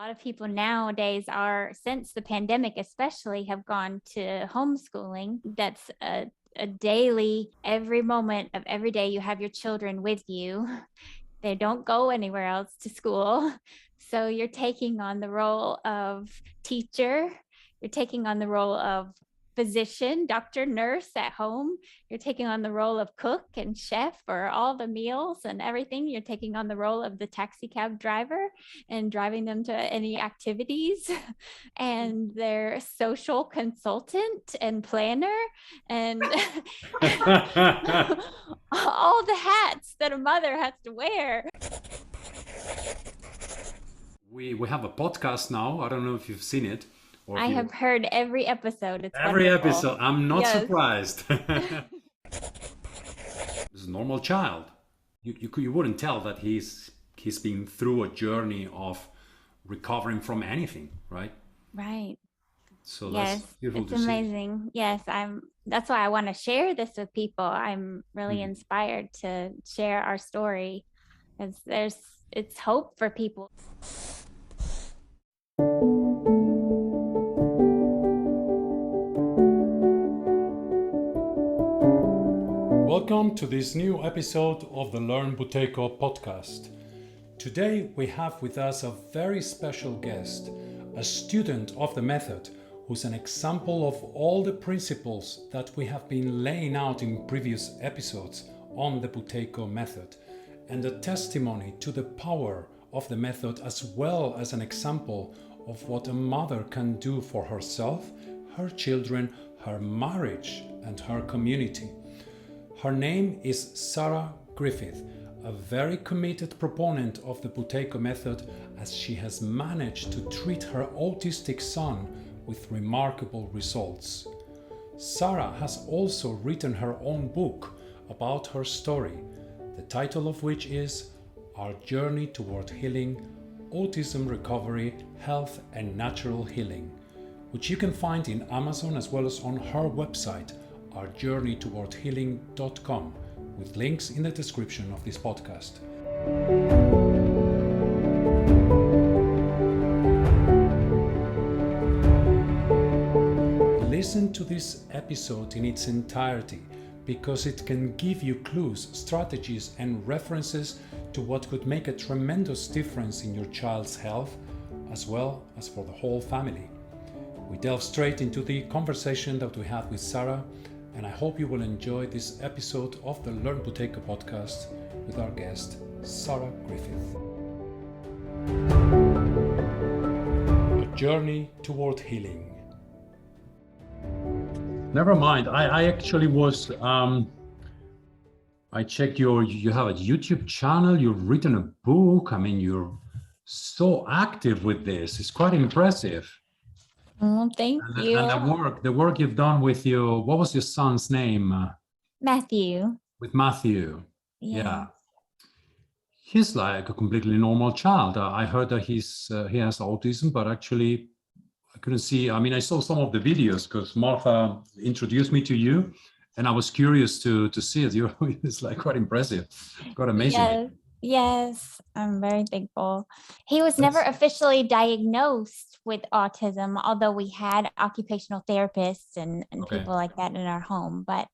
A lot of people nowadays are, since the pandemic especially, have gone to homeschooling. That's a daily, every moment of every day you have your children with you. They don't go anywhere else to school. So you're taking on the role of teacher, you're taking on the role of physician, doctor, nurse at home. You're taking on the role of cook and chef for all the meals and everything. You're taking on the role of the taxi cab driver and driving them to any activities, and their social consultant and planner, and all the hats that a mother has to wear. We have a podcast now. I don't know if you've seen it. Or I have heard every episode. It's every wonderful. episode. I'm not Yes. surprised. He's a normal child. You wouldn't tell that he's been through a journey of recovering from anything, right? Right. So Yes, that's beautiful it's to see. amazing. Yes, that's why I want to share this with people. I'm really inspired to share our story, because it's hope for people. Welcome to this new episode of the Learn Buteco podcast. Today we have with us a very special guest, a student of the method, who's an example of all the principles that we have been laying out in previous episodes on the Buteco method, and a testimony to the power of the method, as well as an example of what a mother can do for herself, her children, her marriage, and her community. Her name is Sarah Griffith, a very committed proponent of the Buteco method, as she has managed to treat her autistic son with remarkable results. Sarah has also written her own book about her story, the title of which is Our Journey Toward Healing, Autism Recovery, Health and Natural Healing, which you can find in Amazon as well as on her website, ourjourneytowardhealing.com, with links in the description of this podcast. Listen to this episode in its entirety, because it can give you clues, strategies, and references to what could make a tremendous difference in your child's health, as well as for the whole family. We delve straight into the conversation that we had with Sarah, and I hope you will enjoy this episode of the Learn Buteco podcast with our guest, Sarah Griffith. A journey toward healing. Never mind. I actually was. I checked you have a YouTube channel. You've written a book. I mean, you're so active with this. It's quite impressive. Oh, thank you. And the work you've done with what was your son's name? Matthew. With Matthew. Yeah. He's like a completely normal child. I heard that he has autism, but actually I couldn't see. I mean, I saw some of the videos because Martha introduced me to you, and I was curious to see it. It's like quite impressive, quite amazing. Yes, I'm very thankful. He was never officially diagnosed with autism, although we had occupational therapists and people like that in our home. But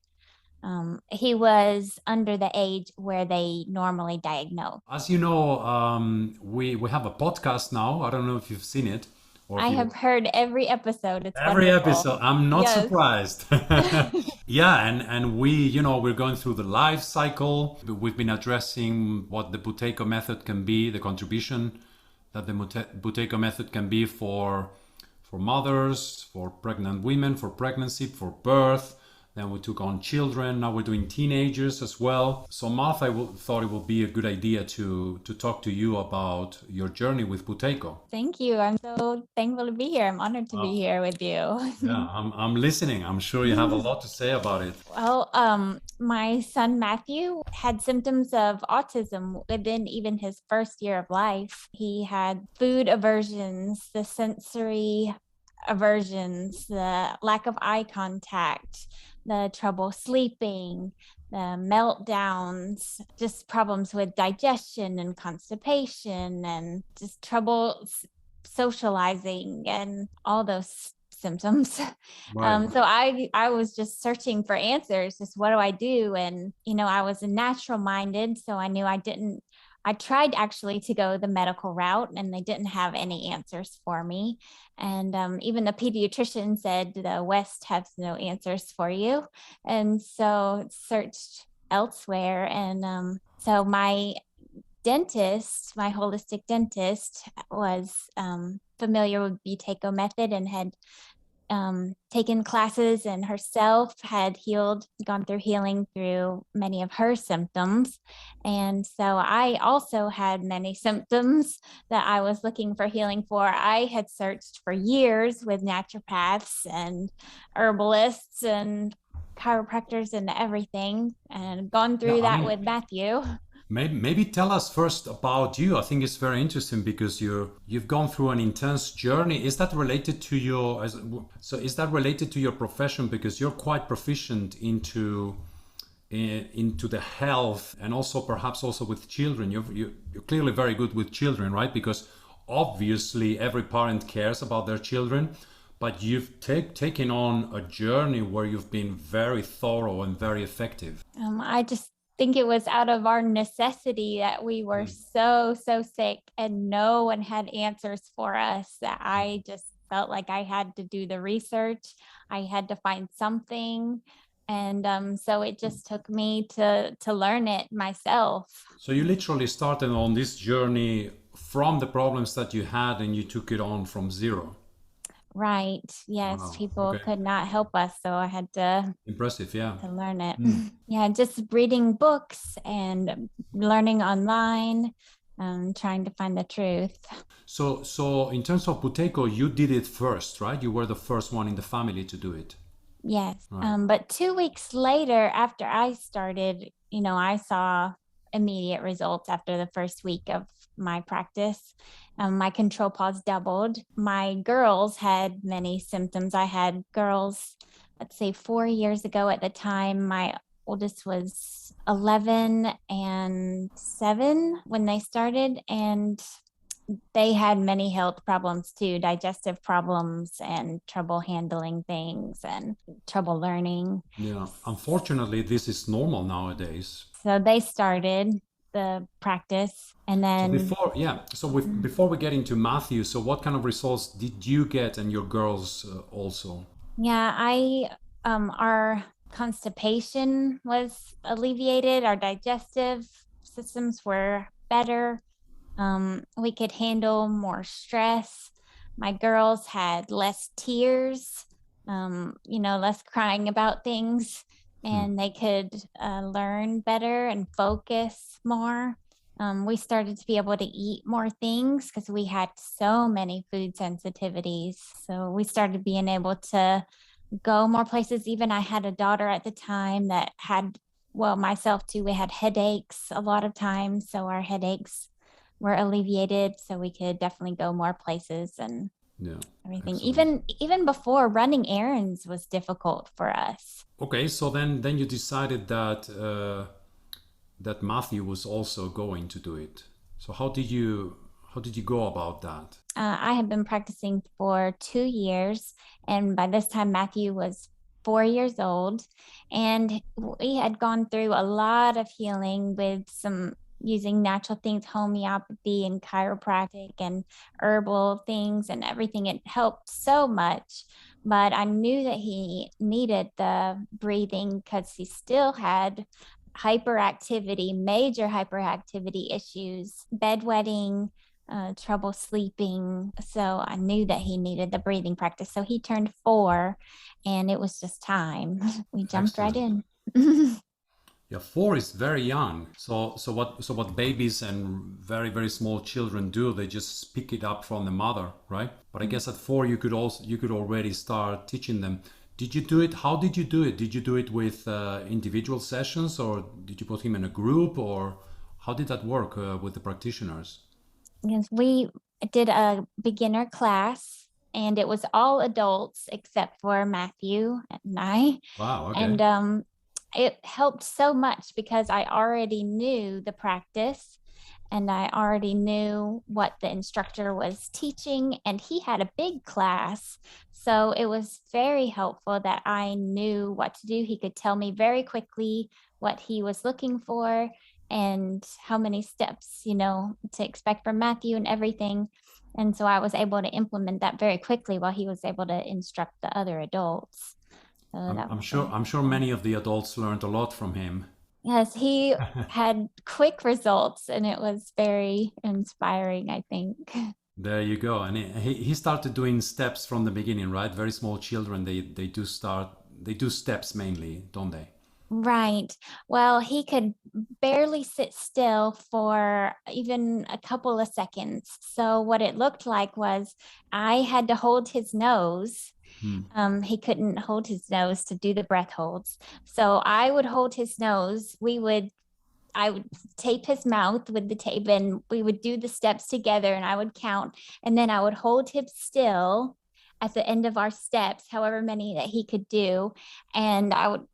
he was under the age where they normally diagnose. As you know, we have a podcast now. I don't know if you've seen it. I have heard every episode. It's every wonderful. Episode. I'm not surprised. Yeah, and we're going through the life cycle. We've been addressing what the Buteco method can be, the contribution that the Buteco method can be for mothers, for pregnant women, for pregnancy, for birth. Then we took on children. Now we're doing teenagers as well. So Martha thought it would be a good idea to talk to you about your journey with Buteco. Thank you. I'm so thankful to be here. I'm honored to be here with you. Yeah, I'm listening. I'm sure you have a lot to say about it. Well, my son Matthew had symptoms of autism within even his first year of life. He had food aversions, the sensory aversions, the lack of eye contact, the trouble sleeping, the meltdowns, just problems with digestion and constipation, and just trouble socializing and all those symptoms. Right. So I was just searching for answers, just what do I do? And, I was a natural minded, so I knew I tried actually to go the medical route and they didn't have any answers for me. And even the pediatrician said the West has no answers for you. And so searched elsewhere. And so my holistic dentist, was familiar with Buteyko method and had taken classes and herself had gone through healing through many of her symptoms. And so I also had many symptoms that I was looking for healing for. I had searched for years with naturopaths and herbalists and chiropractors and everything, and gone Yeah, through I that mean, with Matthew. maybe tell us first about you. I think it's very interesting because you've gone through an intense journey. Is that related to is that related to your profession, because you're quite proficient into the health, and also perhaps also with children. You're clearly very good with children, right? Because obviously every parent cares about their children, but you've taken on a journey where you've been very thorough and very effective. I just think it was out of our necessity that we were so sick and no one had answers for us, that I just felt like I had to do the research. I had to find something. And so it just took me to learn it myself. So you literally started on this journey from the problems that you had and you took it on from zero. Right. Yes. Wow. People Okay. could not help us. So I had to Impressive. Yeah. learn it. Yeah, just reading books and learning online, trying to find the truth. So in terms of Buteco, you did it first, right? You were the first one in the family to do it. Yes. Right. But 2 weeks later, after I started, I saw immediate results after the first week of my practice. My control pause doubled. My girls had many symptoms. I had girls, let's say 4 years ago at the time. My oldest was 11 and 7 when they started. And they had many health problems too, digestive problems and trouble handling things and trouble learning. Yeah. Unfortunately, this is normal nowadays. So they started the practice and So then before, yeah. Before we get into Matthew, so what kind of results did you get and your girls also? yeah, our constipation was alleviated, our digestive systems were better. We could handle more stress. My girls had less tears, less crying about things, Hmm. and they could learn better and focus more. We started to be able to eat more things because we had so many food sensitivities. So we started being able to go more places. Even I had a daughter at the time that had, well, myself too, we had headaches a lot of times. So our headaches were alleviated. So we could definitely go more places and Yeah. everything. Excellent. Even before, running errands was difficult for us. Okay, so then you decided that Matthew was also going to do it. So how did you go about that? I had been practicing for 2 years, and by this time, Matthew was 4 years old. And we had gone through a lot of healing with some using natural things, homeopathy and chiropractic and herbal things and everything. It helped so much. But I knew that he needed the breathing because he still had hyperactivity, major hyperactivity issues, bedwetting, trouble sleeping. So I knew that he needed the breathing practice. So he turned 4 and it was just time. We jumped right Excellent. in. Yeah, 4 is very young. So what babies and very very small children do, they just pick it up from the mother, right? But I guess at 4 you could already start teaching them. Did you do it? How did you do it? Did you do it with individual sessions, or did you put him in a group, or how did that work with the practitioners? Yes, we did a beginner class and it was all adults except for Matthew and I. Wow. And Okay. it helped so much because I already knew the practice and I already knew what the instructor was teaching, and he had a big class. So it was very helpful that I knew what to do. He could tell me very quickly what he was looking for and how many steps, to expect from Matthew and everything. And so I was able to implement that very quickly while he was able to instruct the other adults. So I'm, that I'm was sure very I'm sure helpful. many of the adults learned a lot from him. Yes, he had quick results and it was very inspiring, I think. There you go. And he started doing steps from the beginning, right? Very small children, they do steps mainly, don't they? Right. Well, he could barely sit still for even a couple of seconds. So, what it looked like was I had to hold his nose. Hmm. He couldn't hold his nose to do the breath holds. So, I would hold his nose. I would tape his mouth with the tape and we would do the steps together and I would count. And then I would hold him still at the end of our steps, however many that he could do. And I would,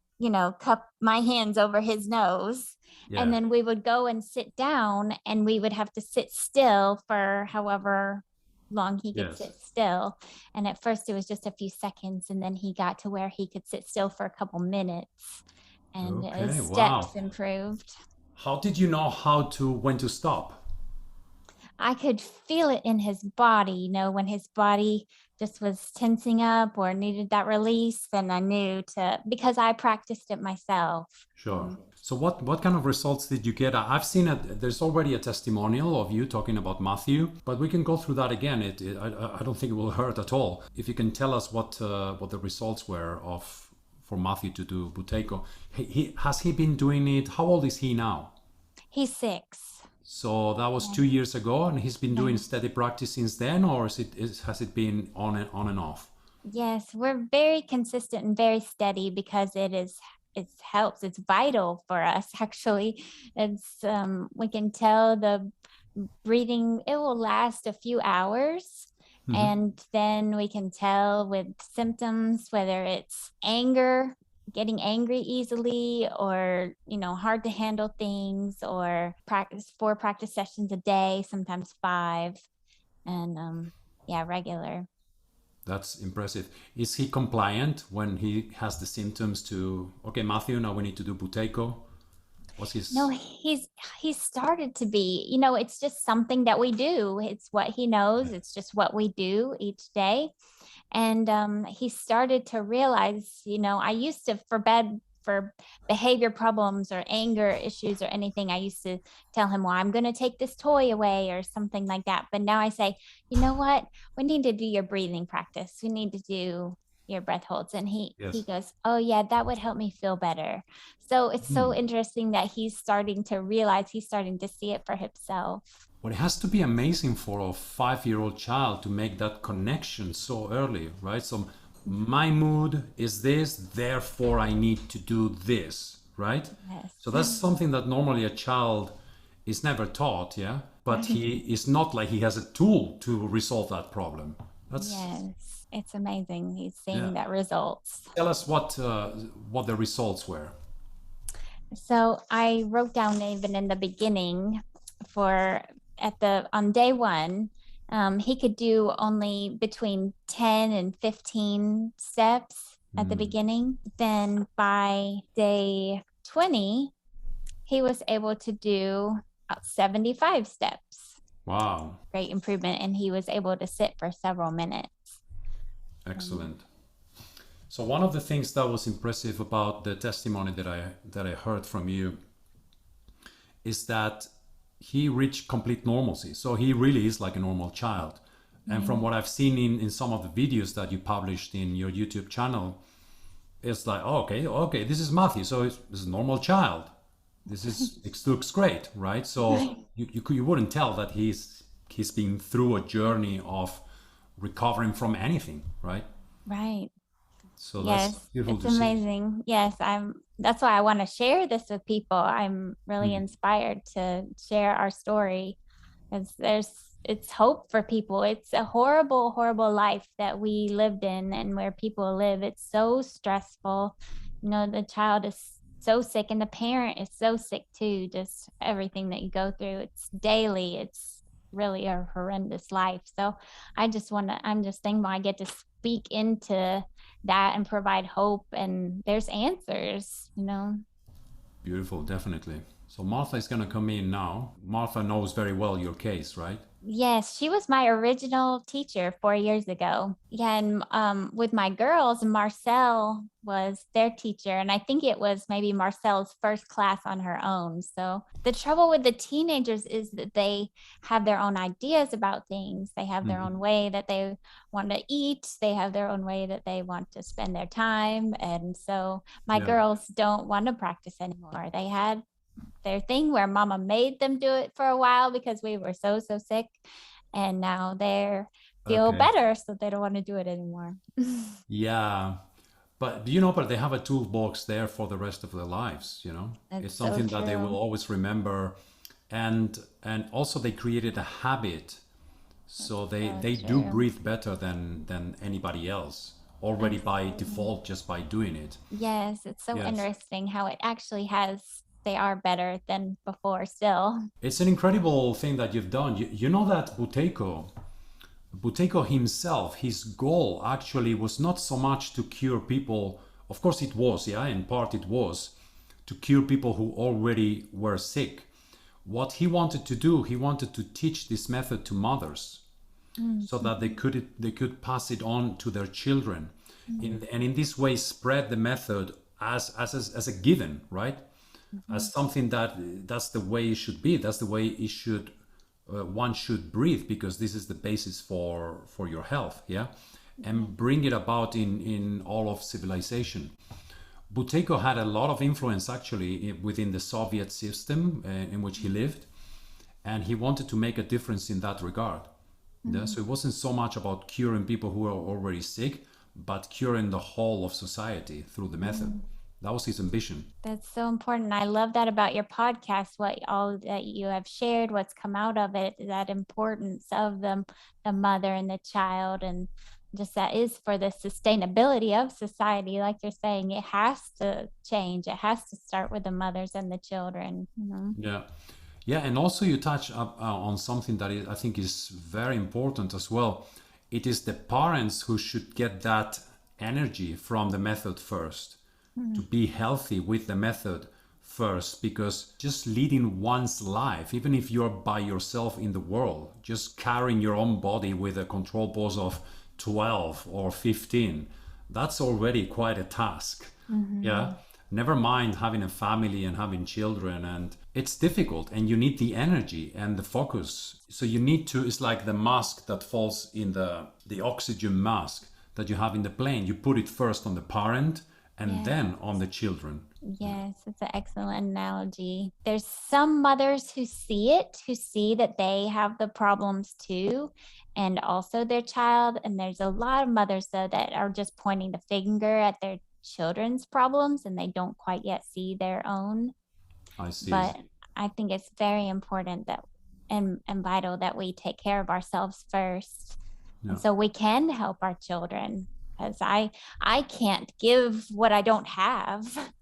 cup my hands over his nose. And Yeah. then we would go and sit down and we would have to sit still for however long he could Yes. sit still. And at first it was just a few seconds. And then he got to where he could sit still for a couple minutes and his Okay. steps Wow. improved. How did you know when to stop? I could feel it in his body, when his body just was tensing up or needed that release. Then I knew because I practiced it myself. Sure. Mm. So what kind of results did you get? I've seen it. There's already a testimonial of you talking about Matthew, but we can go through that again. I don't think it will hurt at all. If you can tell us what the results were of for Matthew to do Buteco. Has he been doing it? How old is he now? He's 6. So that was Yeah. 2 years ago, and he's been doing Yeah. steady practice since then, or has it been on and off? Yes, we're very consistent and very steady because it helps. It's vital for us actually. It's we can tell the breathing, it will last a few hours. Hmm. And then we can tell with symptoms, whether it's anger, getting angry easily, or, hard to handle things, or practice 4 practice sessions a day, sometimes 5. And yeah, regular. That's impressive. Is he compliant when he has the symptoms to, okay, Matthew, now we need to do Buteco? What's No, his, he's started to be, it's just something that we do. It's what he knows. It's just what we do each day. And he started to realize, I used to, for behavior problems or anger issues or anything, I used to tell him, well, I'm going to take this toy away or something like that. But now I say, you know what, we need to do your breathing practice, we need to do your breath holds. And he yes. goes, oh yeah, that would help me feel better. So it's so Hmm. interesting that he's starting to realize, he's starting to see it for himself. Well, it has to be amazing for a 5-year-old child to make that connection so early, right? So my mood is this, therefore I need to do this, right? So that's Yes. something that normally a child is never taught, yeah? But Right. he is not like he has a tool to resolve that problem. That's, Yes, it's amazing. He's yeah. seeing that results. Tell us what the results were. So I wrote down even in the beginning for on day 1, he could do only between 10 and 15 steps at the Hmm. beginning. Then by day 20, he was able to do about 75 steps. Wow, Great improvement. And he was able to sit for several minutes. Um, excellent. So one of the things that was impressive about the testimony that I heard from you is that he reached complete normalcy. So he really is like a normal child. And from right. what I've seen in some of the videos that you published in your YouTube channel, it's like, oh, okay, this is Matthew. So this is a normal child. It looks great, right? So Right. you wouldn't tell that he's been through a journey of recovering from anything, right? Right. So that's Yes, beautiful it's to see. amazing. Yes, that's why I want to share this with people. I'm really Mm. inspired to share our story because it's hope for people. It's a horrible, horrible life that we lived in and where people live. It's so stressful. The child is so sick, and the parent is so sick too. Just everything that you go through, it's daily. It's really a horrendous life. So I'm just thankful I get to speak into that and provide hope, and there's answers, you know. Beautiful, definitely. So Martha is going to come in now. Martha knows very well your case, right? Yes, she was my original teacher 4 years ago. Yeah, and with my girls, Marcel was their teacher, and I think it was maybe Marcel's first class on her own. So the trouble with the teenagers is that they have their own ideas about things. They have their own Mhm. way that they want to eat. They have their own way that they want to spend their time, and so my Yeah. girls don't want to practice anymore. They had their thing where mama made them do it for a while because we were so sick, and now they're feel Okay. better, so they don't want to do it anymore. Yeah. But you know, but they have a toolbox there for the rest of their lives, you know? It's That's so something that they will true. always remember. And also they created a habit. That's So they, so they do true. breathe better than anybody else already by Absolutely. default just by doing it. Yes, it's so Yes. interesting how it actually has, they are better than before still. It's an incredible thing that you've done. You know that Buteyko himself, his goal actually was not so much to cure people. Of course, it was, yeah, in part it was to cure people who already were sick. What he wanted to do, he wanted to teach this method to mothers so that Mhm. they could pass it on to their children, Mhm. and in this way spread the method as a given, right? As Mhm. something that's the way it should be. That's the way it should one should breathe, because this is the basis for your health, yeah, Yeah. and bring it about in all of civilization. Buteyko had a lot of influence actually within the Soviet system in which he lived, and he wanted to make a difference in that regard. Yeah? Mhm. So it wasn't so much about curing people who are already sick, but curing the whole of society through the method. Mhm. That was his ambition. That's so important. I love that about your podcast, what all that you have shared, what's come out of it, that importance of the mother and the child, and just that is for the sustainability of society. Like you're saying, it has to change. It has to start with the mothers and the children, you know? Yeah. Yeah, and also you touch up on something that I think is very important as well. It is the parents who should get that energy from the method first, to Mhm. be healthy with the method first, because just leading one's life, even if you're by yourself in the world, just carrying your own body with a control pose of 12 or 15, that's already quite a task. Yeah. Mhm. Never mind having a family and having children, and it's difficult, and you need the energy and the focus. So you need to, it's like the mask that falls in the oxygen mask that you have in the plane. You put it first on the parent and Yeah. then on the children. Yeah. Yes, it's an excellent analogy. There's some mothers who see it, who see that they have the problems too, and also their child. And there's a lot of mothers, though, that are just pointing the finger at their children's problems and they don't quite yet see their own. I see. But I think it's very important that and vital that we take care of ourselves first. Yeah. And so we can help our children, because I can't give what I don't have.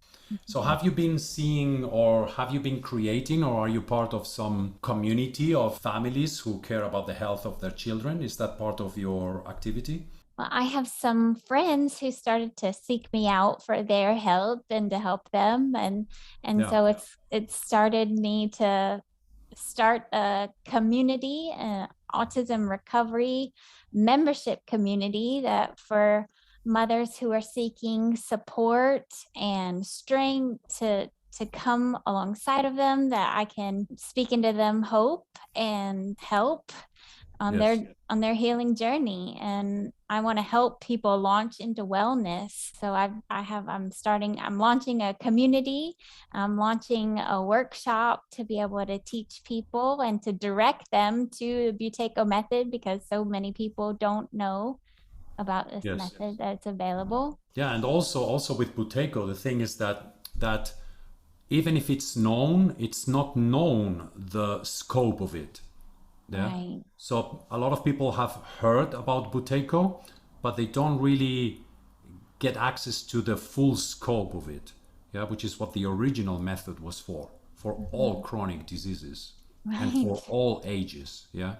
So have you been seeing, or have you been creating, or are you part of some community of families who care about the health of their children? Is that part of your activity? Well, I have some friends who started to seek me out for their help and to help them, and Yeah. so it started me to start a community, autism recovery membership community, that for mothers who are seeking support and strength to come alongside of them, that I can speak into them hope and help Yes. on their healing journey. And I want to help people launch into wellness. So I'm launching a community. I'm launching a workshop to be able to teach people and to direct them to the Buteyko method, because so many people don't know about this Yes. method that's available. Yeah, and also with Buteyko, the thing is that even if it's known, it's not known the scope of it. Yeah. Right. So a lot of people have heard about Buteyko, but they don't really get access to the full scope of it. yeah, which is what the original method was for all chronic diseases and Right. for all ages. Yeah.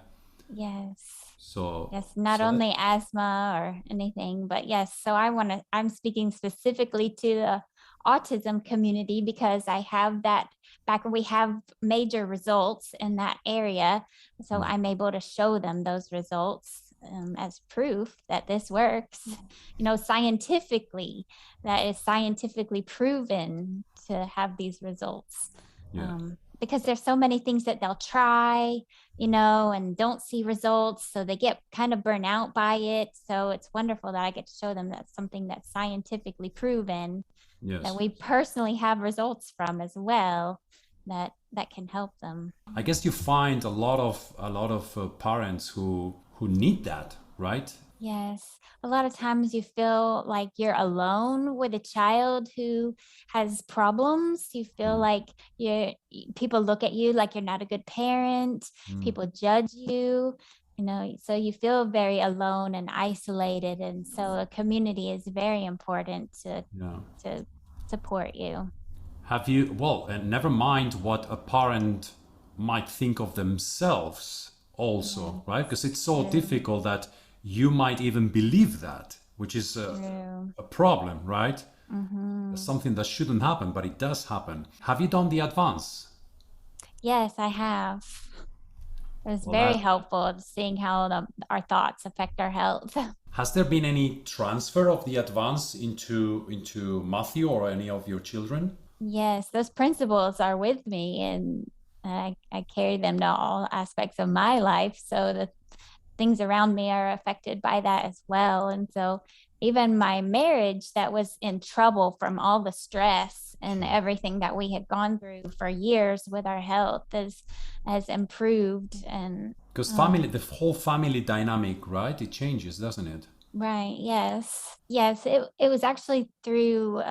Yes. So, Yes, not so that, only asthma or anything, but yes. So I'm speaking specifically to the autism community because I have that back we have major results in that area. So mm, I'm able to show them those results as proof that this works, scientifically, that is scientifically proven to have these results. yeah, Because there's so many things that they'll try and don't see results. So they get kind of burnt out by it. So it's wonderful that I get to show them that's something that's scientifically proven that yes. we personally have results from as well that can help them. I guess you find a lot of parents who need that, right? Yes. A lot of times you feel like you're alone with a child who has problems. You feel Mm, like people look at you like you're not a good parent. mm, People judge you, so you feel very alone and isolated. And so a community is very important yeah. to support you. Have you, well, and never mind what a parent might think of themselves, also, Yes, right? Because it's so true, difficult that you might even believe that, which is true. a problem, right? Hmm. Something that shouldn't happen, but it does happen. Have you done the advance? Yes, I have. It was Well, very that helpful of seeing how our thoughts affect our health. has there been any transfer of the advance into Matthew or any of your children? Yes, those principles are with me, and I carry them to all aspects of my life. So the things around me are affected by that as well. And so even my marriage that was in trouble from all the stress and Sure. everything that we had gone through for years with our health has improved. And Because family, the whole family dynamic, right? It changes, doesn't it? right. Yes. Yes. It was actually through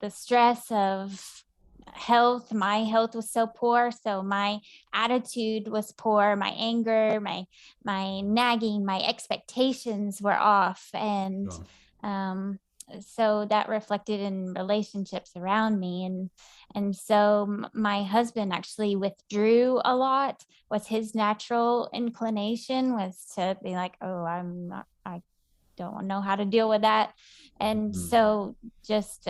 the stress of health. My health was so poor. So my attitude was poor. My anger, my nagging, my expectations were off. And Sure. um, so that reflected in relationships around me. And so my husband actually withdrew a lot. Was his natural inclination was to be like, oh, I don't know how to deal with that. And Mm, so just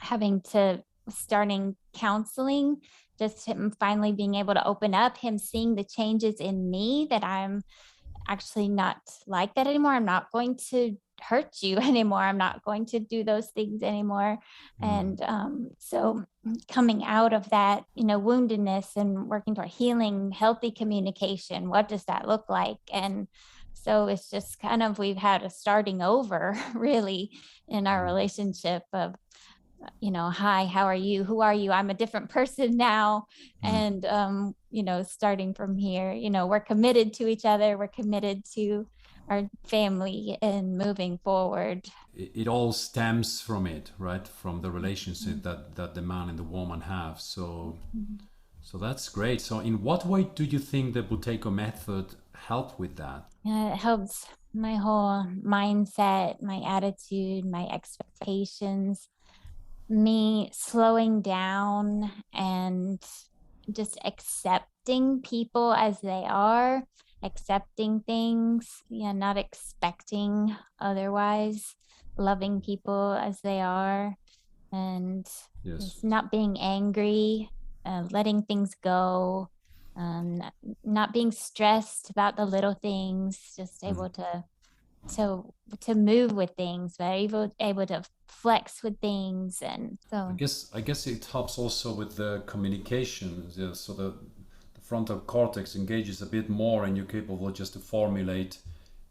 having to starting counseling, just him finally being able to open up, him seeing the changes in me that I'm actually not like that anymore. I'm not going to hurt you anymore. I'm not going to do those things anymore. mm. And so coming out of that, woundedness and working toward healing, healthy communication, what does that look like? And so it's just kind of we've had a starting over really in our relationship of hi, how are you, who are you, I'm a different person now. Mm. And starting from here, we're committed to each other, we're committed to our family and moving forward. It all stems from it, right? From the relationship Mhm. that the man and the woman have. So Mhm. so that's great. So in what way do you think the Buteco method helped with that? Yeah, it helps my whole mindset, my attitude, my expectations, me slowing down and just accepting people as they are, accepting things, yeah, not expecting otherwise, loving people as they are, and Yes. just not being angry, letting things go, um, not, not being stressed about the little things, just Mm. able to to move with things, but able to flex with things, and I so guess I guess it helps also with the communication. So the frontal cortex engages a bit more, and you're capable just to formulate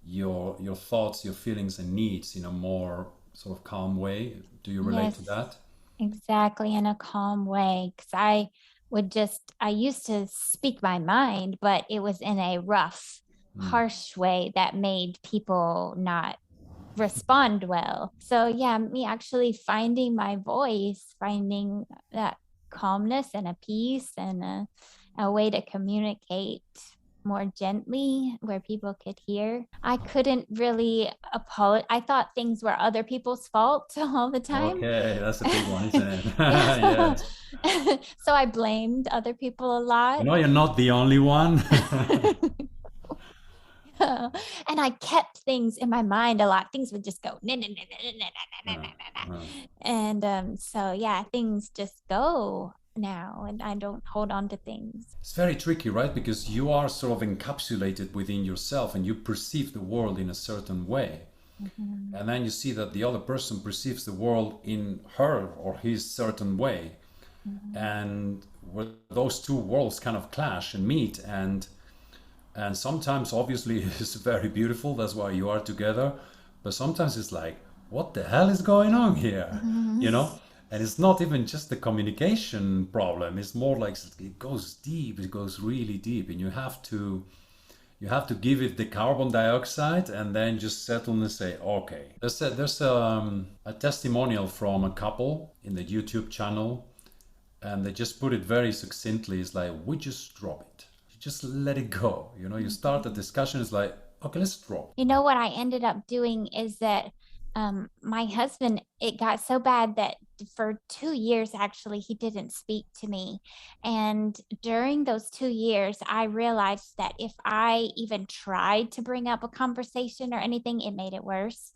your thoughts, your feelings, and needs in a more sort of calm way. Do you relate to yes, that? exactly, in a calm way. Because I used to speak my mind, but it was in a rough, Mm. harsh way that made people not respond well. So, yeah, me actually finding my voice, finding that calmness and a peace and a way to communicate more gently where people could hear. I couldn't really apologize. I thought things were other people's fault all the time. Okay, that's a big one, isn't it? Yeah. Yes. So I blamed other people a lot. You're not the only one. And I kept things in my mind a lot. Things would just go, Uh, uh. and so yeah, things just go now, and I don't hold on to things. It's very tricky, right? Because you are sort of encapsulated within yourself and you perceive the world in a certain way. Mm-hmm. And then you see that the other person perceives the world in her or his certain way. Mm-hmm. And where those two worlds kind of clash and meet, and sometimes obviously it's very beautiful, that's why you are together, but sometimes it's like, what the hell is going on here? Mm-hmm. You know, and it's not even just the communication problem, it's more like it goes deep, it goes really deep, and you have to give it the carbon dioxide and then just settle and say, okay. There's a testimonial from a couple in the YouTube channel, and they just put it very succinctly. It's like, we just drop it. You just let it go. You know, you start a discussion, it's like, okay, let's drop. You know what I ended up doing is that my husband, it got so bad that for 2 years, actually, he didn't speak to me. And during those 2 years, I realized that if I even tried to bring up a conversation or anything, it made it worse.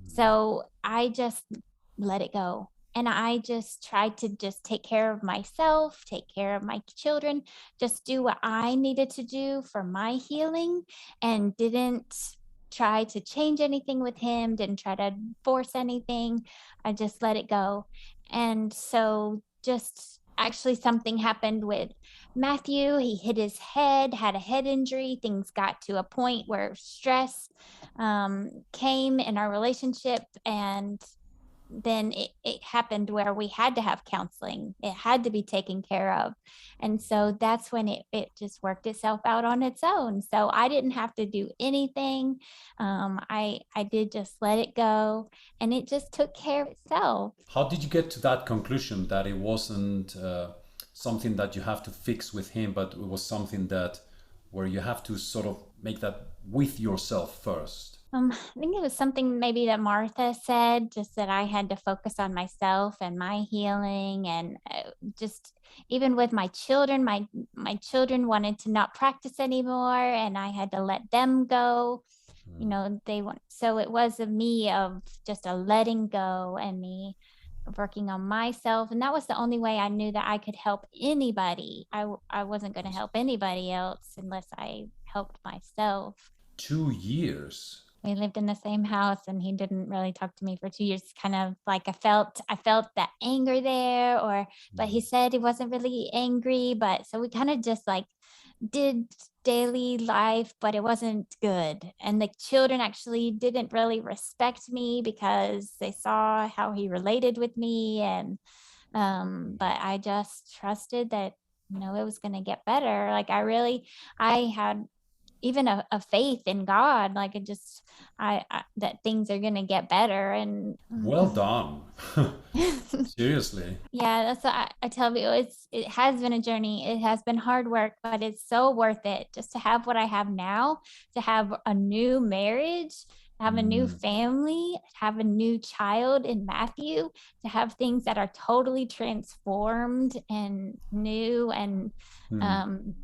So I just let it go. And I just tried to just take care of myself, take care of my children, just do what I needed to do for my healing, and didn't try to change anything with him, didn't try to force anything. I just let it go. And so just actually something happened with Matthew. He hit his head, had a head injury. Things got to a point where stress came in our relationship, and then it happened where we had to have counseling. It had to be taken care of. And so that's when it just worked itself out on its own. So I didn't have to do anything. I did just let it go, and it just took care of itself. How did you get to that conclusion that it wasn't something that you have to fix with him, but it was something that where you have to sort of make that with yourself first? I think it was something maybe that Martha said, just that I had to focus on myself and my healing, and just even with my children, my children wanted to not practice anymore, and I had to let them go. You know, they want, so it was of me, of just a letting go, and me working on myself, and that was the only way I knew that I could help anybody. I wasn't going to help anybody else unless I helped myself. 2 years. We lived in the same house, and he didn't really talk to me for 2 years. Kind of like I felt that anger there, but he said he wasn't really angry. But so we kind of just like did daily life, but it wasn't good. And the children actually didn't really respect me because they saw how he related with me. And but I just trusted that, it was going to get better. Like I had even a faith in God, like I that things are gonna get better. And Well done. Seriously. yeah, that's what I tell you. It has been a journey. It has been hard work, but it's so worth it, just to have what I have now, to have a new marriage, have a new family, have a new child in Matthew, to have things that are totally transformed and new and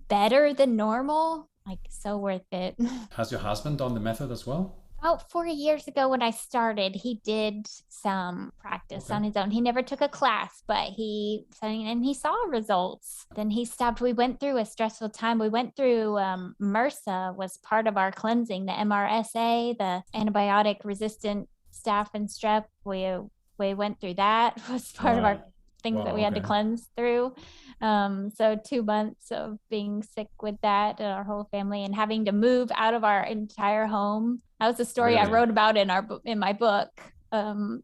better than normal. Like, so worth it. Has your husband done the method as well? About 4 years ago when I started, he did some practice on his own. He never took a class, but he saw results. Then he stopped. We went through a stressful time. We went through MRSA was part of our cleansing, the MRSA, the antibiotic resistant staph and strep. We went through that. Was part of our things that we had to cleanse through. So 2 months of being sick with that, and our whole family, and having to move out of our entire home. That was the story I wrote about in my book. All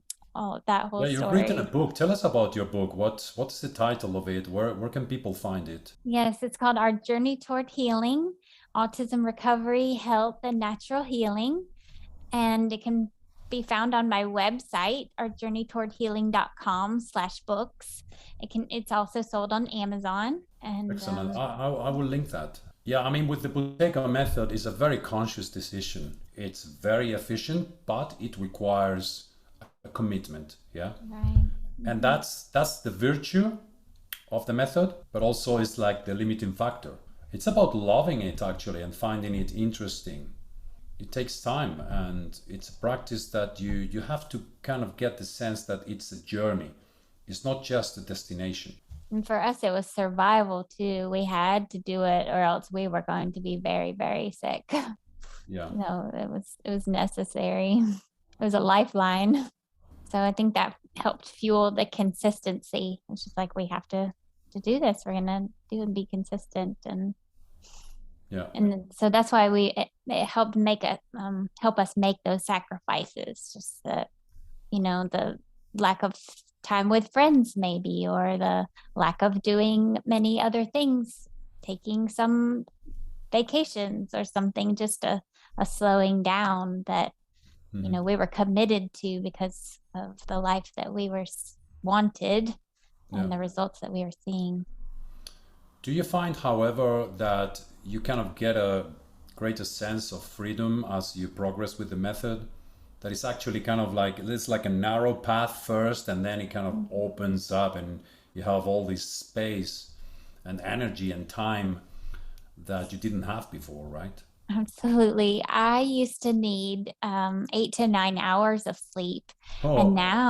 of that whole story. You've written a book. Tell us about your book. What's the title of it? Where can people find it? Yes, it's called Our Journey Toward Healing: Autism Recovery, Health, and Natural Healing. And it can be found on my website, ourjourneytowardhealing.com/books. It's also sold on Amazon. And excellent. I will link that. Yeah, I mean, with the Buteyko method, it's a very conscious decision. It's very efficient, but it requires a commitment. Yeah, Right. and Mhm. that's the virtue of the method, but also it's like the limiting factor. It's about loving it actually and finding it interesting. It takes time, and it's a practice that you have to kind of get the sense that it's a journey. It's not just a destination. And for us, it was survival too. We had to do it, or else we were going to be very, very sick. Yeah. It was necessary. It was a lifeline. So I think that helped fuel the consistency. It's just like we have to do this. We're gonna do and be consistent, Yeah. and so that's why it helped help us make those sacrifices. Just the lack of time with friends, maybe, or the lack of doing many other things, taking some vacations or something, just a slowing down that Mhm. we were committed to because of the life that we were wanted Yeah. and the results that we were seeing. Do you find, however, that you kind of get a greater sense of freedom as you progress with the method? That it's actually kind of like it's like a narrow path first, and then it kind of opens up, and you have all this space and energy and time that you didn't have before, right? Absolutely. I used to need 8 to 9 hours of sleep, and Oh, now,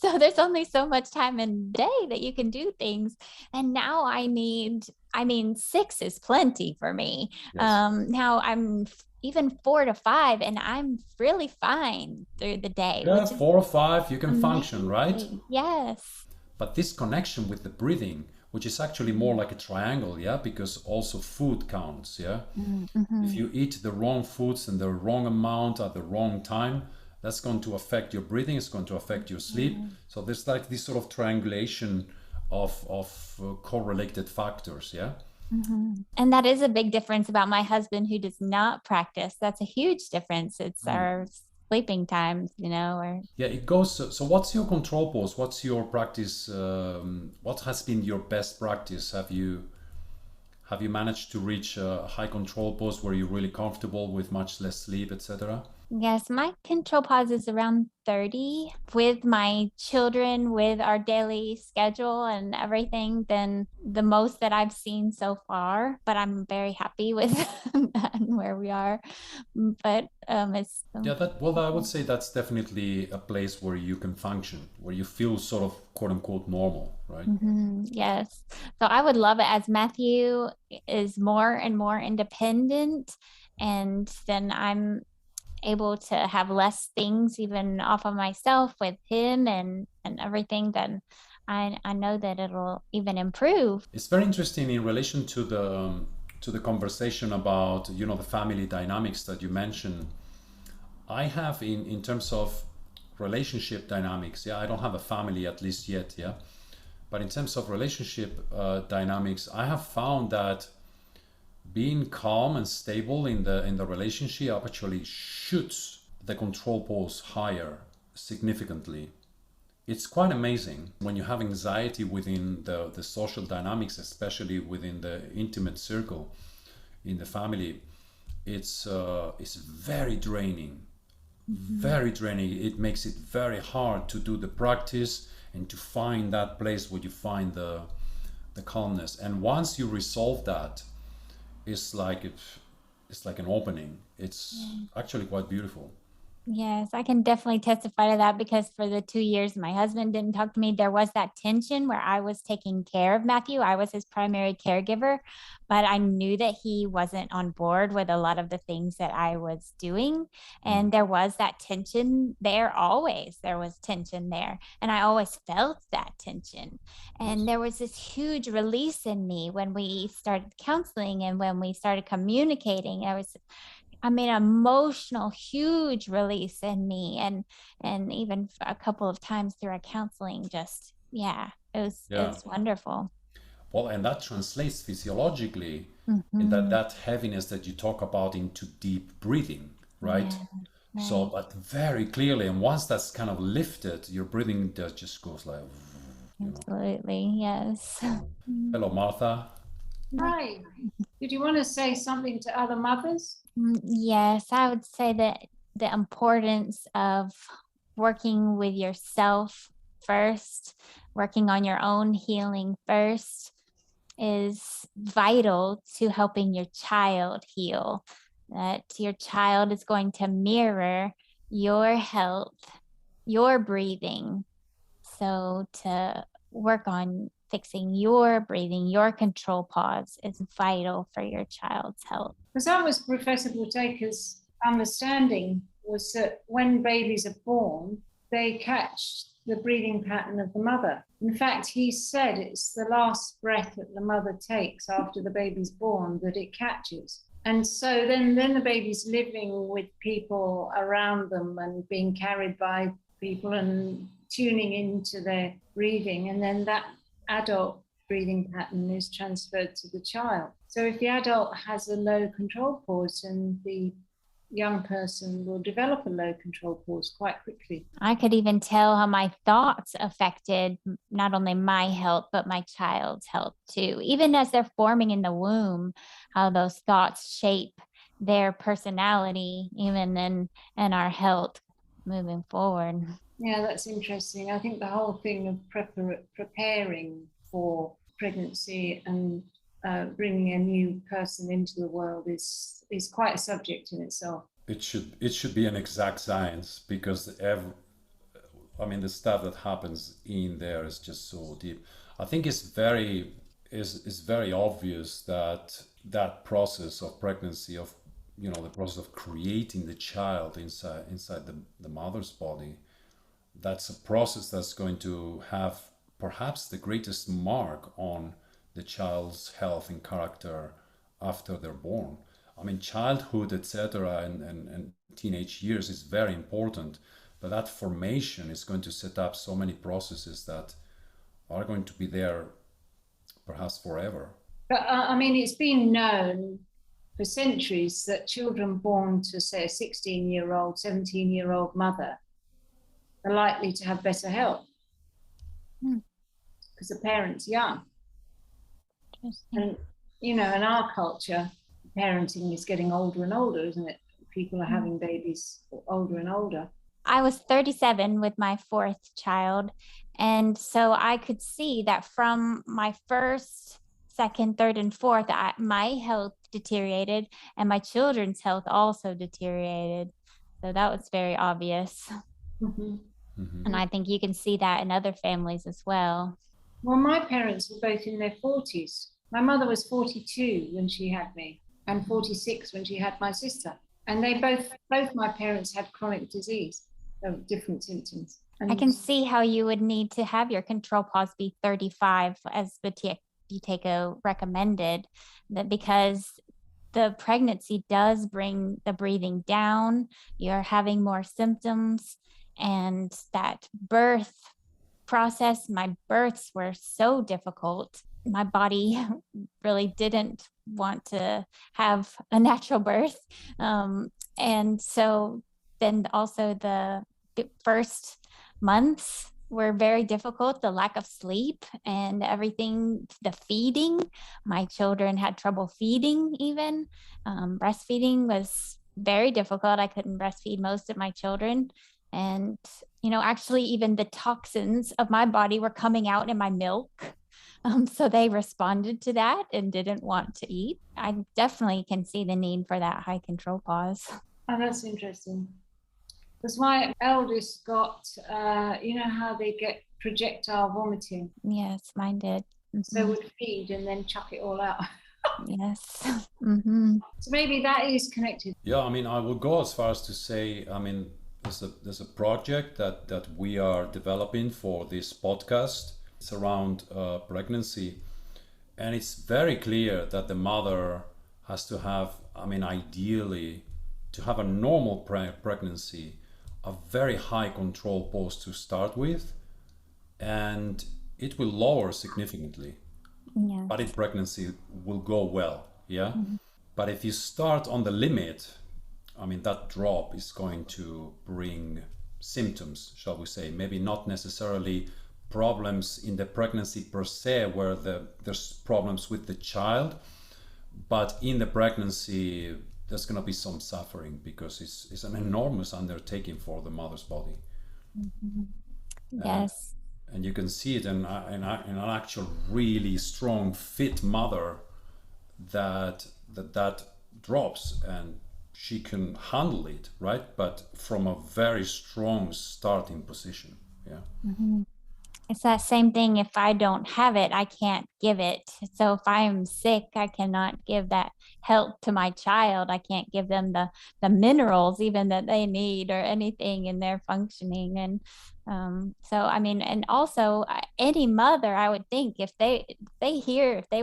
so there's only so much time in the day that you can do things. And now I mean, six is plenty for me. yes. Now I'm even 4 to 5, and I'm really fine through the day, Yeah, which is 4 or 5, you can function, right? amazing. Yes. But this connection with the breathing, which is actually more like a triangle, yeah, because also food counts, yeah. If Mm-hmm. you eat the wrong foods and the wrong amount at the wrong time, that's going to affect your breathing, it's going to affect your sleep. So there's like this sort of triangulation of correlated factors, yeah. And that is a big difference about my husband who does not practice. That's a huge difference. It's our sleeping times, or Yeah, it goes. So, what's your control pose? What's your practice? What has been your best practice? Have you managed to reach a high control pose where you're really comfortable with much less sleep, etc.? yes, my control pause is around 30 with my children, with our daily schedule and everything, then the most that I've seen so far. But I'm very happy with that and where we are. But it's Yeah, that well, I would say that's definitely a place where you can function, where you feel sort of quote unquote normal, right? yes. So I would love it as Matthew is more and more independent, and then I'm able to have less things even off of myself with him and everything, then I know that it'll even improve. It's very interesting in relation to the conversation about the family dynamics that you mentioned. I have in terms of relationship dynamics. Yeah, I don't have a family at least yet. Yeah, but in terms of relationship dynamics, I have found that being calm and stable in the relationship actually shoots the control pose higher significantly. It's quite amazing when you have anxiety within the social dynamics, especially within the intimate circle in the family. It's very draining, Mhm. very draining. It makes it very hard to do the practice and to find that place where you find the calmness. And once you resolve that, it's like it's like an opening. It's Yeah. actually quite beautiful. Yes, I can definitely testify to that because for the 2 years my husband didn't talk to me, there was that tension where I was taking care of Matthew. I was his primary caregiver, but I knew that he wasn't on board with a lot of the things that I was doing. Mm. And there was that tension there always. There was tension there. And I always felt that tension. And Yes. there was this huge release in me when we started counseling and when we started communicating. I mean, emotional, huge release in me, and even a couple of times through our counseling. Just yeah, Yeah. it's wonderful. Well, and that translates physiologically in that Hmm. that heaviness that you talk about into deep breathing, right? Yeah, So, right. but very clearly, and once that's kind of lifted, your breathing just goes like, you know. Absolutely, yes. Hello, Martha. Right. Did you want to say something to other mothers? Yes, I would say that the importance of working with yourself first, working on your own healing first, is vital to helping your child heal. That your child is going to mirror your health, your breathing. So to work on fixing your breathing, your control pause is vital for your child's health. Because that was Professor Buteyka's understanding, was that when babies are born, they catch the breathing pattern of the mother. In fact, he said it's the last breath that the mother takes after the baby's born that it catches. And so then the baby's living with people around them and being carried by people and tuning into their breathing. And then that adult breathing pattern is transferred to the child. So if the adult has a low control pause, then the young person will develop a low control pause quite quickly. I could even tell how my thoughts affected not only my health, but my child's health too. Even as they're forming in the womb, how those thoughts shape their personality, even in our health moving forward. Yeah, that's interesting. I think the whole thing of preparing for pregnancy and bringing a new person into the world is quite a subject in itself. It should be an exact science, because the stuff that happens in there is just so deep. I think it's very obvious that that process of pregnancy, of the process of creating the child inside the mother's body, that's a process that's going to have perhaps the greatest mark on the child's health and character after they're born. I mean, childhood, etc., and teenage years is very important, but that formation is going to set up so many processes that are going to be there perhaps forever. But it's been known for centuries that children born to, say, a 16-year-old, 17-year-old mother are likely to have better health because the parent's young. And, in our culture, parenting is getting older and older, isn't it? People are having babies older and older. I was 37 with my fourth child. And so I could see that from my first, second, third, and fourth, my health deteriorated and my children's health also deteriorated. So that was very obvious. Mm-hmm. Mm-hmm. And I think you can see that in other families as well. Well, my parents were both in their 40s. My mother was 42 when she had me and 46 when she had my sister. And they both my parents had chronic disease of different symptoms. And I can see how you would need to have your control pause be 35, as Buteyka recommended, that because the pregnancy does bring the breathing down, you're having more symptoms, and that birth process, my births were so difficult. My body really didn't want to have a natural birth. And so then also the first months were very difficult, the lack of sleep and everything, the feeding. My children had trouble feeding even. Breastfeeding was very difficult. I couldn't breastfeed most of my children. And, actually even the toxins of my body were coming out in my milk. So they responded to that and didn't want to eat. I definitely can see the need for that high control pause. Oh, that's interesting. Because my eldest got, how they get projectile vomiting. Yes, mine did. Mm-hmm. So they would feed and then chuck it all out. Yes. Mm-hmm. So maybe that is connected. Yeah, I will go as far as to say, there's a project that we are developing for this podcast. It's around pregnancy, and it's very clear that the mother has to have, ideally, to have a normal pregnancy, a very high control pause to start with, and it will lower significantly. Yeah. But in pregnancy will go well, yeah? Mm-hmm. But if you start on the limit, that drop is going to bring symptoms, shall we say, maybe not necessarily problems in the pregnancy per se, where there's problems with the child, but in the pregnancy there's going to be some suffering because it's an enormous undertaking for the mother's body. Yes. And you can see it in an actual really strong, fit mother that drops, and she can handle it, right? But from a very strong starting position. Yeah. It's that same thing. If I don't have it, I can't give it. So if I'm sick, I cannot give that help to my child. I can't give them the minerals even that they need or anything in their functioning. And so, I mean, and also any mother, I would think if they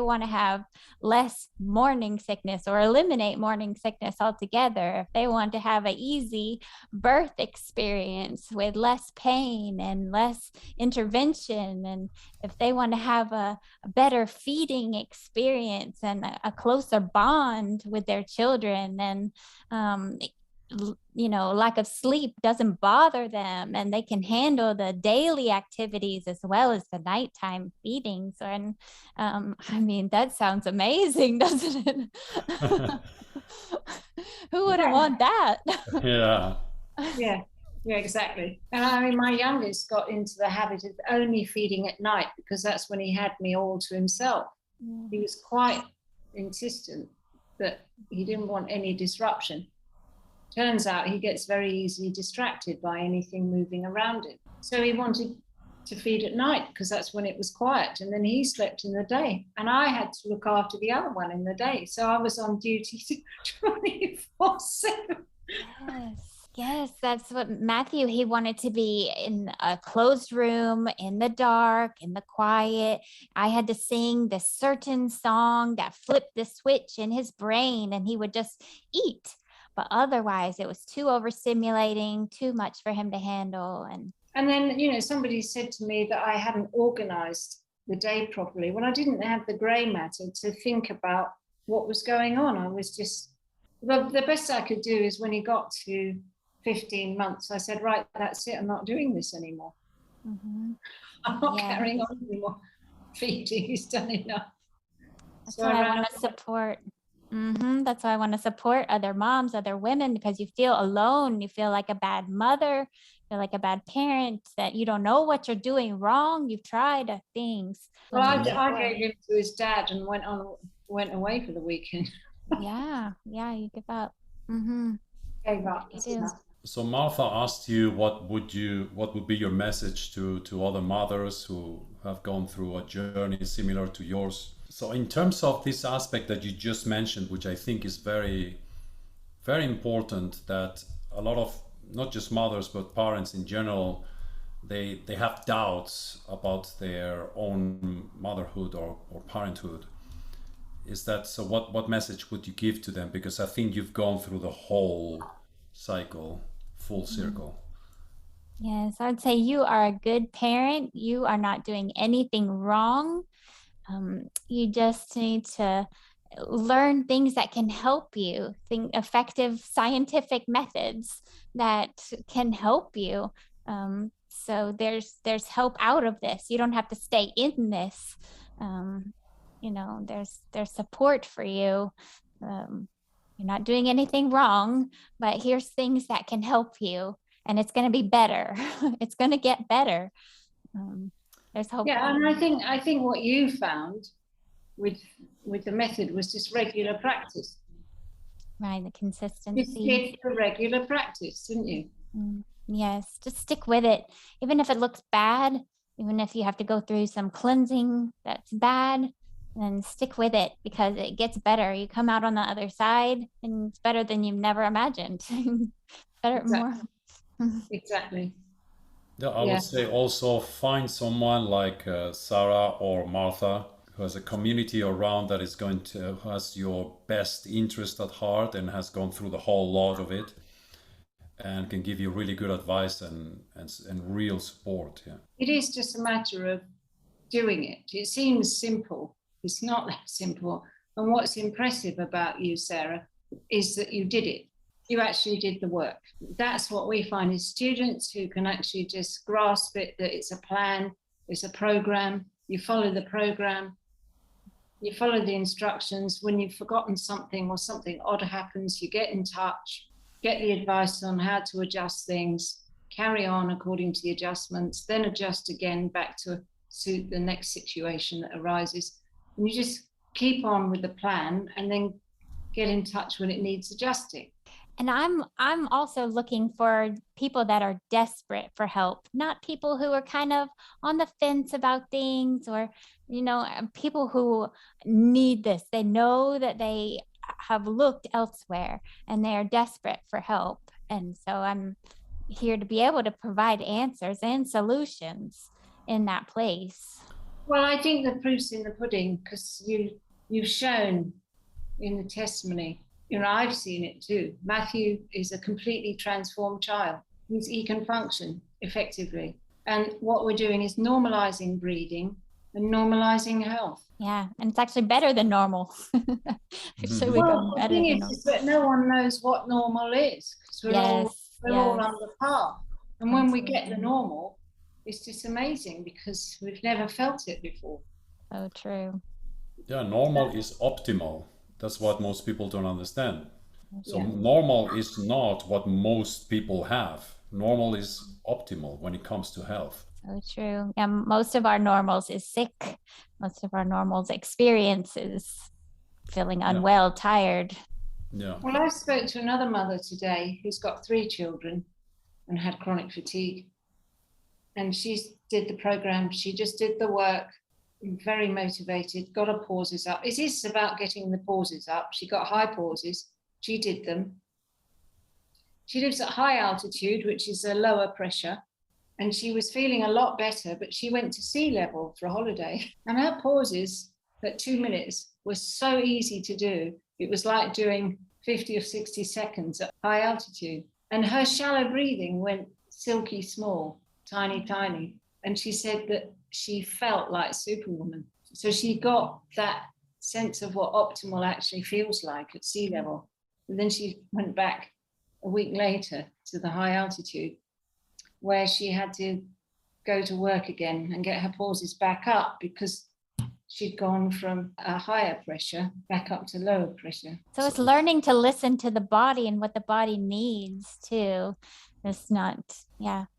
want to have less morning sickness or eliminate morning sickness altogether, if they want to have an easy birth experience with less pain and less intervention, and if they want to have a better feeding experience and a closer bond with their children, and lack of sleep doesn't bother them, and they can handle the daily activities as well as the nighttime feedings. And I mean, that sounds amazing, doesn't it? Who wouldn't want that? Yeah. Yeah, exactly. And I mean, my youngest got into the habit of only feeding at night because that's when he had me all to himself. He was quite insistent that he didn't want any disruption. Turns out he gets very easily distracted by anything moving around him. So he wanted to feed at night because that's when it was quiet, and then he slept in the day, and I had to look after the other one in the day. So I was on duty 24/7. Yes, that's what Matthew, he wanted to be in a closed room, in the dark, in the quiet. I had to sing this certain song that flipped the switch in his brain, and he would just eat. But otherwise, it was too overstimulating, too much for him to handle. And then, somebody said to me that I hadn't organized the day properly. When I didn't have the gray matter to think about what was going on. I was just, the best I could do is when he got to 15 months, I said, right, that's it. I'm not doing this anymore. I'm not carrying on anymore. Feeding is done enough. That's why I want to support. That's why I want to support other moms, other women, because you feel alone. You feel like a bad mother, feel like a bad parent, that you don't know what you're doing wrong. You've tried things. Well, I gave him to his dad and went away for the weekend. Yeah, you give up. Gave up. You do. So Martha asked you what would be your message to other mothers who have gone through a journey similar to yours. So in terms of this aspect that you just mentioned, which I think is very, very important, that a lot of not just mothers but parents in general, they have doubts about their own motherhood or parenthood. Is that so? What message would you give to them? Because I think you've gone through the whole cycle, full circle. Yes, I'd say you are a good parent. You are not doing anything wrong. You just need to learn things that can help you, effective scientific methods that can help you. So there's help out of this. You don't have to stay in this. There's support for you. You're not doing anything wrong, but here's things that can help you, and it's going to be better. It's going to get better. There's hope. Yeah, and I think what you found with the method was just regular practice. Right, the consistency. You did the regular practice, didn't you? Yes, just stick with it. Even if it looks bad, even if you have to go through some cleansing that's bad, then stick with it, because it gets better. You come out on the other side and it's better than you've never imagined. Better, Exactly. more. Exactly. Yeah, I would say also find someone like Sarah or Martha who has a community around that is who has your best interest at heart and has gone through the whole lot of it and can give you really good advice and real support. Yeah. It is just a matter of doing it. It seems simple. It's not that simple. And what's impressive about you, Sarah, is that you did it. You actually did the work. That's what we find is students who can actually just grasp it, that it's a plan, It's a program. You follow the program. You follow the instructions. When you've forgotten something or something odd happens, you get in touch, get the advice on how to adjust things, carry on according to the adjustments, then adjust again back to suit the next situation that arises. And you just keep on with the plan and then get in touch when it needs adjusting. And I'm also looking for people that are desperate for help, not people who are kind of on the fence about things, or, people who need this. They know that they have looked elsewhere and they are desperate for help. And so I'm here to be able to provide answers and solutions in that place. Well, I think the proof's in the pudding, because you've shown in the testimony. I've seen it too. Matthew is a completely transformed child. He can function effectively. And what we're doing is normalizing breathing and normalizing health. Yeah, and it's actually better than normal. Actually, well, the thing is that no one knows what normal is, because we're all on the path. And when we get the normal, it's just amazing, because we've never felt it before. So true. Yeah, normal is optimal. That's what most people don't understand. So normal is not what most people have. Normal is optimal when it comes to health. So true. Yeah, most of our normals is sick. Most of our normals experience is feeling unwell, tired. Yeah. Well, I spoke to another mother today who's got 3 children and had chronic fatigue. And she did the program. She just did the work. Very motivated, got her pauses up. It is about getting the pauses up. She got high pauses. She did them. She lives at high altitude, which is a lower pressure. And she was feeling a lot better, but she went to sea level for a holiday. And her pauses at 2 minutes were so easy to do. It was like doing 50 or 60 seconds at high altitude. And her shallow breathing went silky small, tiny, tiny. And she said that she felt like Superwoman. So she got that sense of what optimal actually feels like at sea level. And then she went back a week later to the high altitude, where she had to go to work again and get her pauses back up, because she'd gone from a higher pressure back up to lower pressure. So it's learning to listen to the body and what the body needs too. It's not,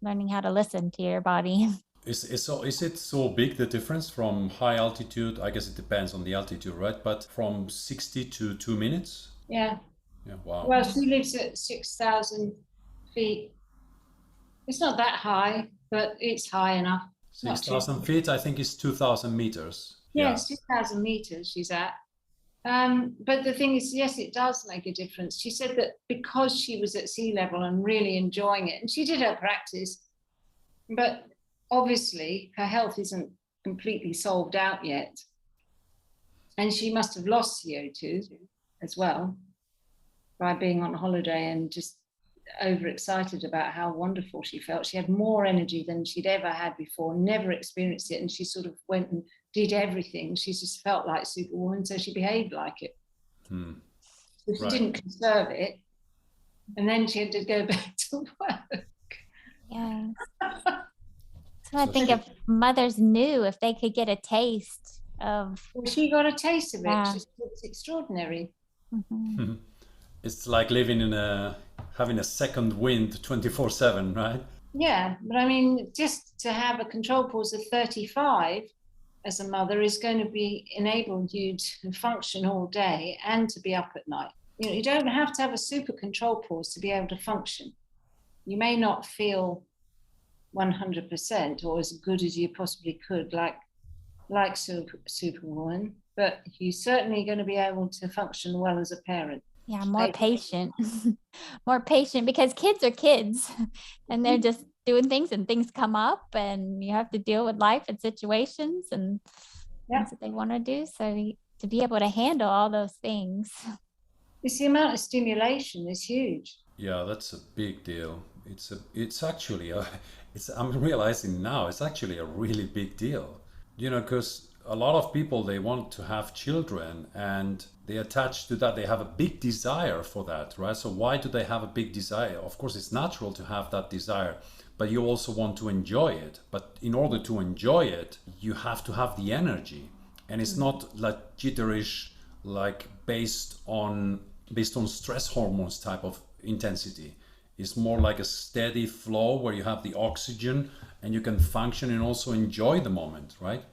learning how to listen to your body. Is it so big, the difference from high altitude? I guess it depends on the altitude, right? But from 60 to 2 minutes? Yeah. Yeah, wow. Well, she lives at 6,000 feet. It's not that high, but it's high enough. 6,000 feet, I think, is 2,000 meters. Yeah, 6,000 meters she's at. But the thing is, yes, it does make a difference. She said that because she was at sea level and really enjoying it, and she did her practice, but obviously her health isn't completely solved out yet. And she must have lost CO2 as well by being on holiday and just overexcited about how wonderful she felt. She had more energy than she'd ever had before, never experienced it. And she sort of went and did everything. She just felt like Superwoman, so she behaved like it. So she didn't conserve it. And then she had to go back to work. Yeah. So I think if mothers knew, if they could get a taste of... Well, she got a taste of it. It's extraordinary. Mm-hmm. It's like living having a second wind 24/7, right? Yeah, but I mean, just to have a control pause of 35 as a mother is going to be enable you to function all day and to be up at night. You don't have to have a super control pause to be able to function. You may not feel 100% or as good as you possibly could, like Superwoman, but you're certainly going to be able to function well as a parent. Yeah, more patient, more patient, because kids are kids and they're just doing things and things come up and you have to deal with life and situations and things that they want to do. So to be able to handle all those things. The amount of stimulation is huge. Yeah, that's a big deal. I'm realizing now it's actually a really big deal. Because a lot of people, they want to have children and they attach to that. They have a big desire for that, right? So why do they have a big desire? Of course, it's natural to have that desire, but you also want to enjoy it. But in order to enjoy it, you have to have the energy. And it's not like jitterish, like based on stress hormones type of intensity. It's more like a steady flow where you have the oxygen and you can function and also enjoy the moment, right?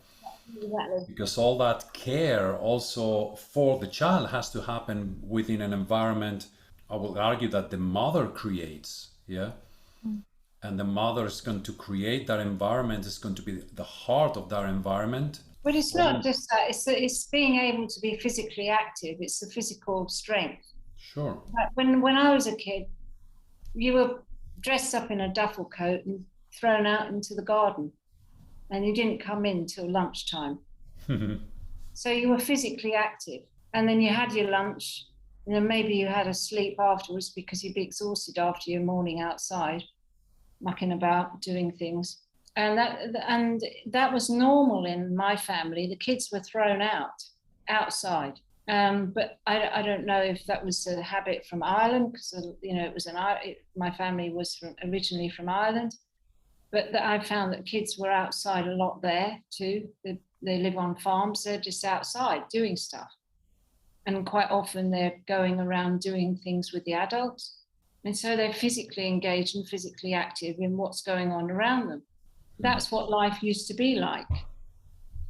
Exactly. Because all that care also for the child has to happen within an environment, I will argue, that the mother creates, yeah? And the mother is going to create that environment, is going to be the heart of that environment. But it's not just that, it's being able to be physically active, it's the physical strength. Sure. Like when I was a kid, you were dressed up in a duffel coat and thrown out into the garden, and you didn't come in till lunchtime. So you were physically active, and then you had your lunch, and then maybe you had a sleep afterwards because you'd be exhausted after your morning outside, mucking about, doing things. And that was normal in my family. The kids were thrown outside. But I don't know if that was a habit from Ireland, because it was my family was originally from Ireland, but I found that kids were outside a lot there too. They live on farms. They're just outside doing stuff, and quite often they're going around doing things with the adults, and so they're physically engaged and physically active in what's going on around them. That's what life used to be like.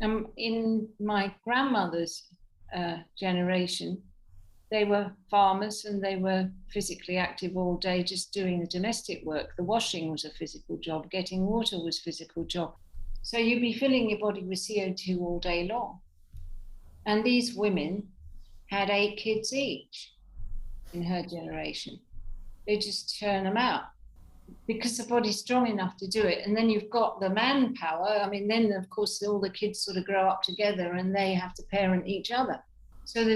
In my grandmother's generation, they were farmers and they were physically active all day, just doing the domestic work. The washing was a physical job, getting water was a physical job. So you'd be filling your body with CO2 all day long. And these women had 8 kids each in her generation. They just churn them out because the body's strong enough to do it. And then you've got the manpower. I mean, then of course all the kids sort of grow up together and they have to parent each other. So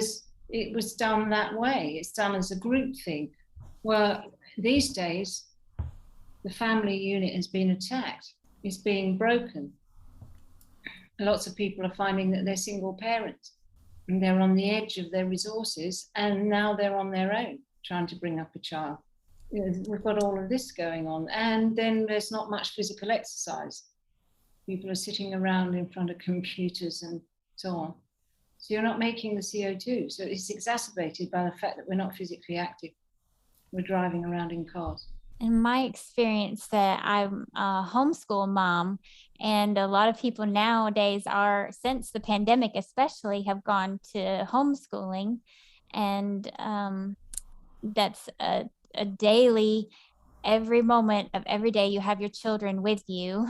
it was done that way. It's done as a group thing. Well, these days, the family unit has been attacked. It's being broken. Lots of people are finding that they're single parents and they're on the edge of their resources, and now they're on their own trying to bring up a child. We've got all of this going on, and then there's not much physical exercise. People are sitting around in front of computers and so on. So you're not making the CO2. So it's exacerbated by the fact that we're not physically active. We're driving around in cars. In my experience, that I'm a homeschool mom, and a lot of people nowadays are, since the pandemic especially, have gone to homeschooling, and that's a daily, every moment of every day you have your children with you.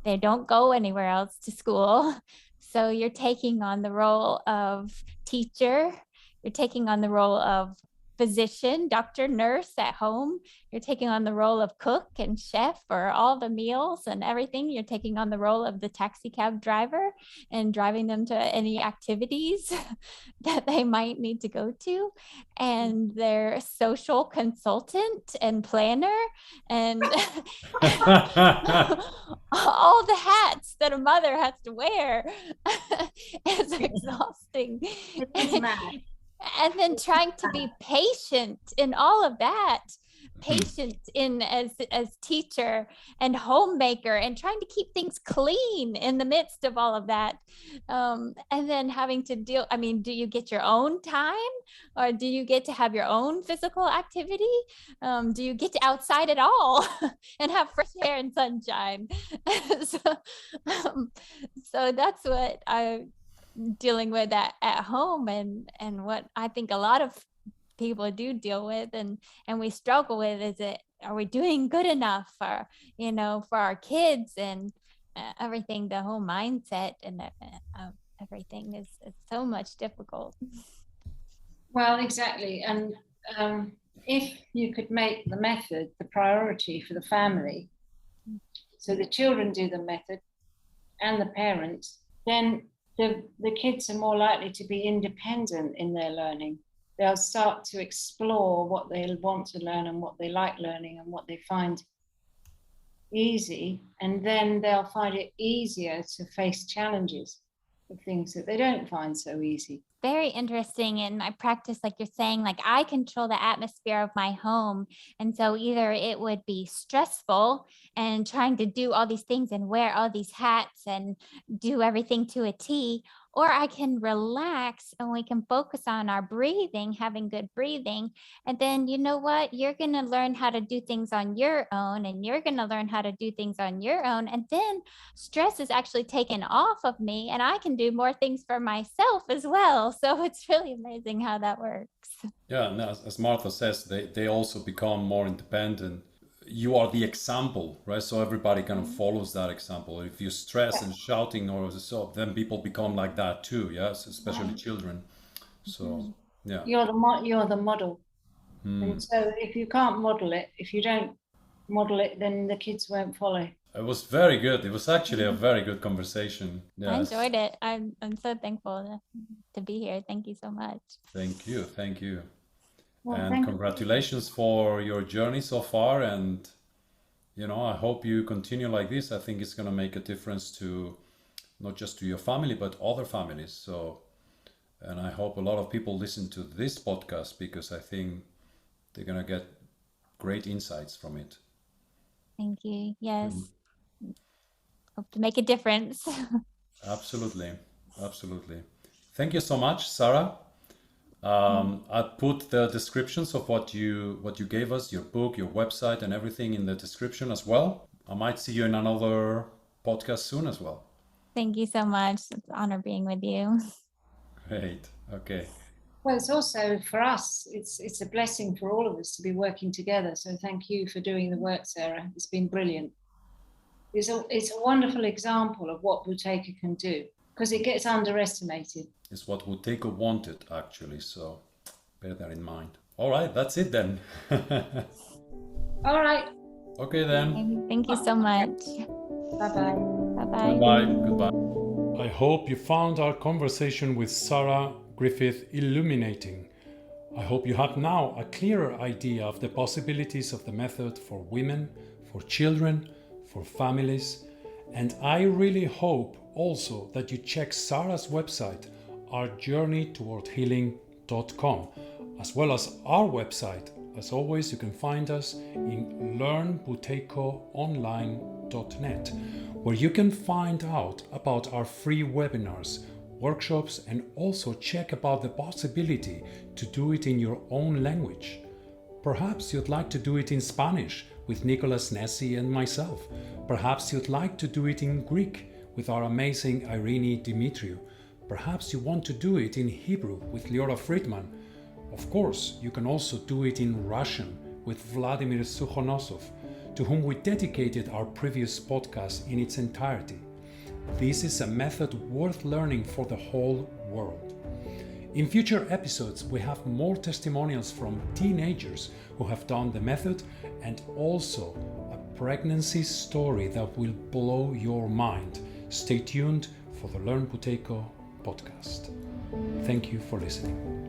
They don't go anywhere else to school. So you're taking on the role of teacher, you're taking on the role of physician, doctor, nurse at home. You're taking on the role of cook and chef for all the meals and everything. You're taking on the role of the taxi cab driver and driving them to any activities that they might need to go to. And their social consultant and planner and all the hats that a mother has to wear. It's exhausting. And then trying to be patient in all of that, patient in as teacher and homemaker, and trying to keep things clean in the midst of all of that. And then having to deal, I mean, do you get your own time, or do you get to have your own physical activity? Do you get to outside at all and have fresh air and sunshine? So that's what I dealing with at home, and what I think a lot of people do deal with, and we struggle with, is it, are we doing good enough for for our kids and everything? The whole mindset and everything is so much difficult. Well, exactly. And if you could make the method the priority for the family, so the children do the method and the parents, then the kids are more likely to be independent in their learning. They'll start to explore what they want to learn and what they like learning and what they find easy, and then they'll find it easier to face challenges. of things that they don't find so easy. Very interesting. In my practice, like you're saying, like I control the atmosphere of my home. And so either it would be stressful and trying to do all these things and wear all these hats and do everything to a T, or I can relax and we can focus on our breathing, having good breathing. And then, you know what? You're going to learn how to do things on your own, and you're going to learn how to do things on your own. And then stress is actually taken off of me, and I can do more things for myself as well. So it's really amazing how that works. Yeah, and as Martha says, they also become more independent. You are the example, right? So everybody kind of follows that example. If you stress and shouting or so, then people become like that too. Yes, especially children. So yeah, You're the model. And so if you can't model it, if you don't model it, then the kids won't follow. it was very good. It was actually a very good conversation. I Yes. enjoyed it. I'm so thankful to be here. Thank you so much. Thank you. Thank you. Well, And thank you. congratulations for your journey so far. And, I hope you continue like this. I think it's going to make a difference to not just to your family, but other families. So, and I hope a lot of people listen to this podcast because I think they're going to get great insights from it. Thank you. Yes. Hope to make a difference. Absolutely. Absolutely. Thank you so much, Sarah. I put the descriptions of what you gave us, your book, your website, and everything in the description as well. I might see you in another podcast soon as well. Thank you so much. It's an honor being with you. Great. Okay. Well, it's also for us, it's a blessing for all of us to be working together. So thank you for doing the work, Sarah. It's been brilliant. It's a wonderful example of what Buteyko can do, because it gets underestimated. It's what Buteyko wanted, actually. So bear that in mind. All right. That's it then. All right. Okay then. Thank you so much. Bye-bye. Bye-bye. Goodbye. Goodbye. I hope you found our conversation with Sarah Griffith illuminating. I hope you have now a clearer idea of the possibilities of the method for women, for children, for families, and I really hope also that you check Sarah's website, ourjourneytowardhealing.com, as well as our website. As always, you can find us in learnbuteykoonline.net, where you can find out about our free webinars, workshops, and also check about the possibility to do it in your own language. Perhaps you'd like to do it in Spanish with Nicolas Nessie and myself. Perhaps you'd like to do it in Greek with our amazing Irene Dimitriou. Perhaps you want to do it in Hebrew with Liora Friedman. Of course, you can also do it in Russian with Vladimir Sukhonosov, to whom we dedicated our previous podcast in its entirety. This is a method worth learning for the whole world. In future episodes, we have more testimonials from teenagers who have done the method, and also a pregnancy story that will blow your mind. Stay tuned for the Learn Buteyko podcast. Thank you for listening.